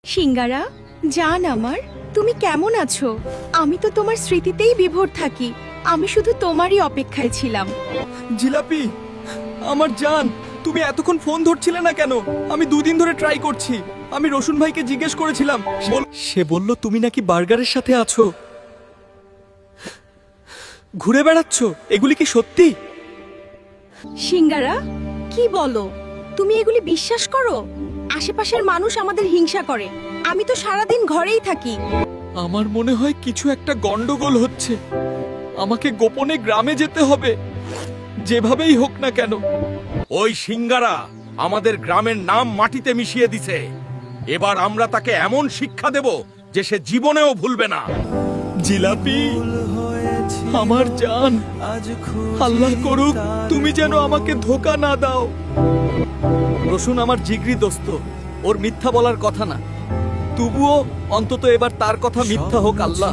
সিঙ্গারা, জান আমার, তুমি কেমন আছো? আমি তো তোমার স্মৃতিতেই বিভোর থাকি। আমি শুধু তোমারই অপেক্ষায় ছিলাম। জিলাপি, আমার জান, তুমি এতক্ষণ ফোন ধরছিলে না কেন? আমি 2 দিন ধরে ট্রাই করছি। আমি রসুন ভাইকে জিজ্ঞেস করেছিলাম, সে বলল তুমি নাকি বার্গারের সাথে আছো, ঘুরে বেড়াচ্ছ। এগুলি কি সত্যি? সিঙ্গারা, কি বলো? তুমি এগুলি বিশ্বাস করো? আশেপাশের মানুষ আমাদের হিংসা করে। আমি তো সারাদিন ঘরেই থাকি। আমার মনে হয় কিছু একটা গন্ডগোল হচ্ছে। আমাকে গোপনে গ্রামে যেতে হবে, যেভাবেই হোক না কেন। ওই সিঙ্গারা আমাদের গ্রামের নাম মাটিতে মিশিয়ে দিছে। এবার আমরা তাকে এমন শিক্ষা দেব যে সে জীবনেও ভুলবে না। জিলাপি, আমার জান, আল্লাহ করুক তুমি যেন আমাকে ধোকা না দাও। রসুন আমার জিগরি দোস্ত, ওর মিথ্যা বলার কথা না। তবুও অন্তত এবার তার কথা মিথ্যা হোক আল্লাহ।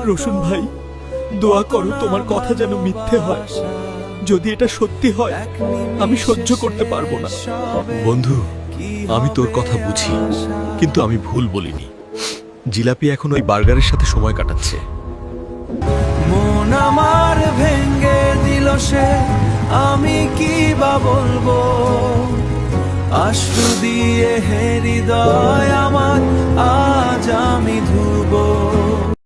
রসুন ভাই, দোয়া করো তোমার কথা যেন মিথ্যে হয়। যদি এটা সত্যি হয়, আমি সহ্য করতে পারবো না। বন্ধু, আমি তোর কথা বুঝি, কিন্তু আমি ভুল বলিনি। জিলাপি এখন ওই বার্গারের সাথে সময় কাটাচ্ছে। মন আমার ভেঙ্গে দিল সে, আমি কি বা বলবো। আশ্রু দিয়ে হৃদয় আমার আজ আমি ধু